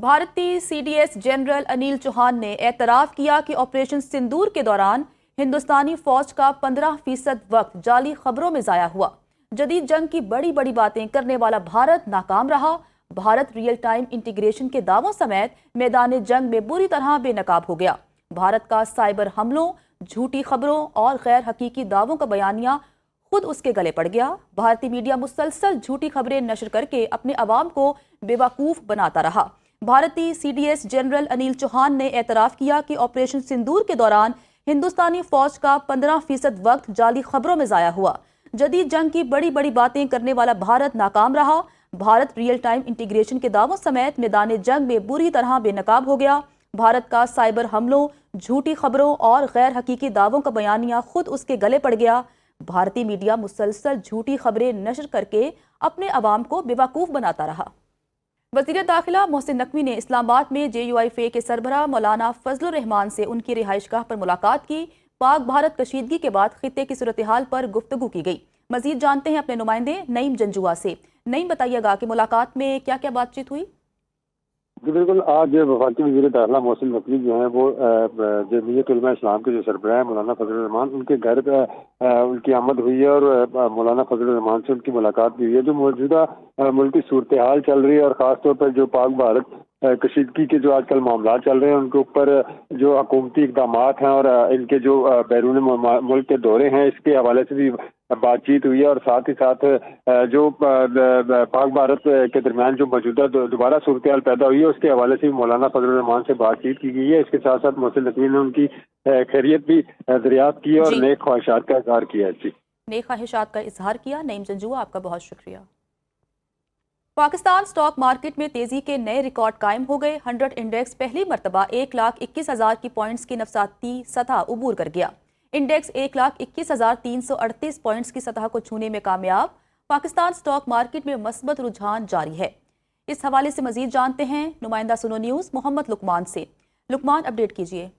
भारतीय CDS general Anil Chauhan ने एतराफ़ किया कि ऑपरेशन सिंदूर के दौरान हिंदुस्तानी फौज का 15% वक्त जाली खबरों में ज़ाया हुआ। जदीद जंग की बड़ी बड़ी बातें करने वाला भारत नाकाम रहा। भारत रियल टाइम इंटीग्रेशन के दावों समेत मैदान जंग में बुरी तरह बेनकाब हो गया। भारत का साइबर हमलों, झूठी खबरों और गैर हकीकी दावों का बयानिया खुद उसके गले पड़ गया। भारतीय मीडिया मुसलसल झूठी खबरें नशर करके अपने अवाम को बेवकूफ़ बनाता रहा। भारतीय सीडीएस जनरल अनिल चौहान ने एतराफ़ किया कि ऑपरेशन सिंदूर के दौरान हिंदुस्तानी फौज का 15% वक्त जाली खबरों में ज़ाया हुआ। जदीद जंग की बड़ी बड़ी बातें करने वाला भारत नाकाम रहा। भारत रियल टाइम इंटीग्रेशन के दावों समेत मैदान जंग में बुरी तरह बेनकाब हो गया। भारत का साइबर हमलों, झूठी खबरों और गैर हकीकी दावों का बयानिया खुद उसके गले पड़ गया। भारतीय मीडिया मुसलसल झूठी खबरें नशर करके अपने अवाम को बेवकूफ़ बनाता रहा। वज़ीर दाखिला मोहसिन नकवी ने इस्लामाबाद में JUIFA के सरबराह मौलाना फजलुर रहमान से उनकी रिहाइशगाह पर मुलाकात की। पाक भारत कशीदगी के बाद खित्ते की सूरत हाल पर गुफ्तगू की गई। मजीद जानते हैं अपने नुमाइंदे नईम जंजुआ से। नईम, बताइएगा कि मुलाकात में क्या क्या बातचीत हुई? जी बिल्कुल, आज वफाकी वज़ीर दाखिला मोहसिन नकवी जो हैं वो जमीयत उलमा इस्लाम के जो सरबराह है मौलाना फजलुर रहमान, उनके घर पर उनकी आमद हुई है और मौलाना फजलुर रहमान से उनकी मुलाकात भी हुई है। जो मौजूदा मुल्क की सूरत हाल चल रही है और ख़ास तौर पर जो पाक भारत कशीदगी के जो आजकल मामला चल रहे हैं उनके ऊपर जो हुकूमती इक़दाम हैं और इनके जो बैरून मुल्क के दौरे हैं, इसके हवाले से भी बातचीत हुई है। और साथ ही साथ जो पाक भारत के दरमियान जो मौजूदा दोबारा सूरत हाल पैदा हुई है उसके हवाले से भी मौलाना फजलुर रहमान से बातचीत की गई है। इसके साथ साथ मोहसिन नकवी ने उनकी खैरियत भी दरियाफ्त की और नेक ख्वाहिशात का इजहार किया है। जी, नेक ख्वाहिशात का इजहार किया। नईम जंजुआ, आपका बहुत शुक्रिया। पाकिस्तान स्टॉक मार्केट में तेजी के नए रिकॉर्ड कायम हो गए। 100 इंडेक्स पहली मरतबा 1,21,000 की पॉइंट्स की नफसाती सतह उबूर कर गया। इंडेक्स 1,21,338 पॉइंट्स की सतह को छूने में कामयाब। पाकिस्तान स्टॉक मार्केट में मस्बत रुझान जारी है। इस हवाले से मजीद जानते हैं नुमाइंदा सुनो न्यूज़ मोहम्मद लुकमान से। लुकमान, अपडेट कीजिए।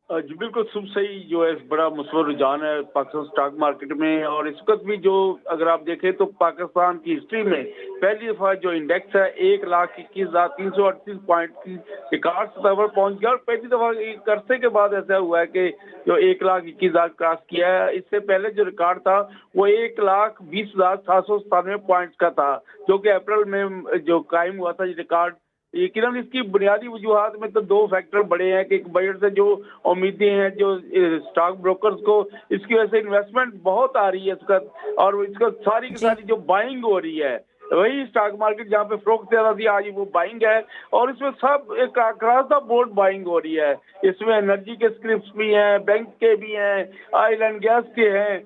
जी बिल्कुल, सुबह से ही जो है बड़ा मुस्बत रुझान है पाकिस्तान स्टॉक मार्केट में। और इस वक्त भी जो अगर आप देखें तो पाकिस्तान की हिस्ट्री में पहली दफा जो इंडेक्स है 1,21,338 पॉइंट की रिकॉर्ड सतह पर पहुंच गया। और पहली दफा एक अरसे के बाद ऐसा हुआ है कि जो 1,21,000 क्रॉस किया है। इससे पहले जो रिकॉर्ड था वो 1,20,797 पॉइंट का था, जो कि अप्रैल में जो कायम हुआ था ये रिकॉर्ड। यकीनन इसकी बुनियादी वजूहात में तो दो फैक्टर बड़े हैं कि एक बजट से जो उम्मीदें हैं जो स्टॉक ब्रोकर्स को, इसकी वजह से इन्वेस्टमेंट बहुत आ रही है इसका, और इसका सारी की सारी जो बाइंग हो रही है वही स्टॉक मार्केट जहाँ पे फरोख्त ज्यादा थी आज वो बाइंग है। और इसमें सब एक अक्रॉस द बोर्ड बाइंग हो रही है। इसमें एनर्जी के स्क्रिप्ट भी हैं, बैंक के भी हैं, ऑयल एंड गैस के हैं,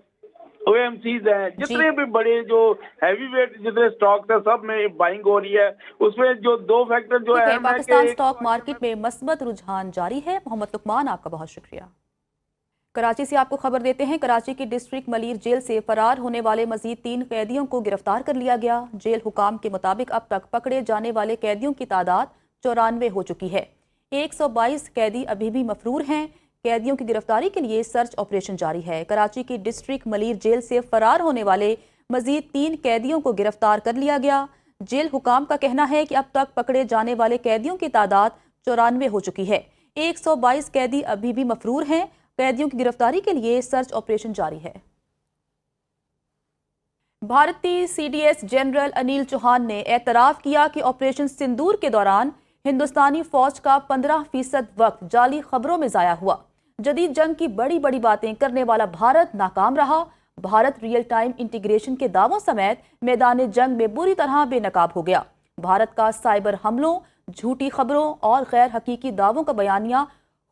OMCs हैं, जितने भी बड़े जो हैवी वेट जितने स्टॉक्स हैं सब में बाइंग हो रही है। उसमें जो दो फैक्टर जो है पाकिस्तान स्टॉक मार्केट में मस्बत रुझान जारी है। मोहम्मद लुकमान, आपका बहुत शुक्रिया। कराची से आपको खबर देते हैं। कराची की डिस्ट्रिक्ट मलीर जेल से फरार होने वाले मजीद 3 कैदियों को गिरफ्तार कर लिया गया। जेल हुकाम के मुताबिक अब तक पकड़े जाने वाले कैदियों की तादाद 94 हो चुकी है। 122 कैदी अभी भी मफरूर हैं। कैदियों की गिरफ्तारी के लिए सर्च ऑपरेशन जारी है। कराची की डिस्ट्रिक्ट मलीर जेल से फरार होने वाले मजीद 3 कैदियों को गिरफ्तार कर लिया गया। जेल हुकाम का कहना है कि अब तक पकड़े जाने वाले कैदियों की तादाद 94 हो चुकी है। 122 कैदी अभी भी मफरूर हैं। कैदियों की गिरफ्तारी के लिए सर्च ऑपरेशन जारी है। भारतीय सीडीएस जनरल अनिल चौहान ने एतराफ़ किया कि ऑपरेशन सिंदूर के दौरान हिंदुस्तानी फौज का 15% वक्त जाली खबरों में ज़ाया हुआ। जदीद जंग की बड़ी बड़ी बातें करने वाला भारत नाकाम रहा। भारत रियल टाइम इंटीग्रेशन के दावों समेत मैदान जंग में बुरी तरह बेनकाब हो गया। भारत का साइबर हमलों, झूठी खबरों और गैर हकीकी दावों का बयानिया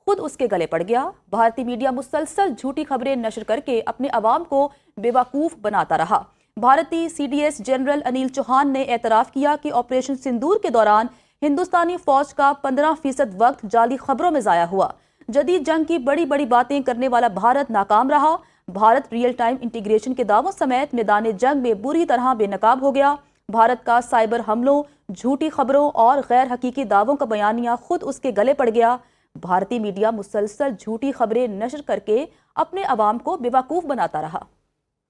खुद उसके गले पड़ गया। भारतीय मीडिया मुसलसल झूठी खबरें नशर करके अपने अवाम को बेवकूफ़ बनाता रहा। भारतीय सीडीएस जनरल अनिल चौहान ने एतराफ़ किया कि ऑपरेशन सिंदूर के दौरान हिंदुस्तानी फौज का 15% वक्त जाली खबरों में ज़ाया हुआ। जदीद जंग की बड़ी बड़ी बातें करने वाला भारत नाकाम रहा। भारत रियल टाइम इंटीग्रेशन के दावों समेत मैदान जंग में बुरी तरह बेनकाब हो गया। भारत का साइबर हमलों, झूठी खबरों और गैर हकीकी दावों का बयानिया खुद उसके गले पड़ गया। भारतीय मीडिया मुसलसल झूठी खबरें नशर करके अपने अवाम को बेवकूफ़ बनाता रहा।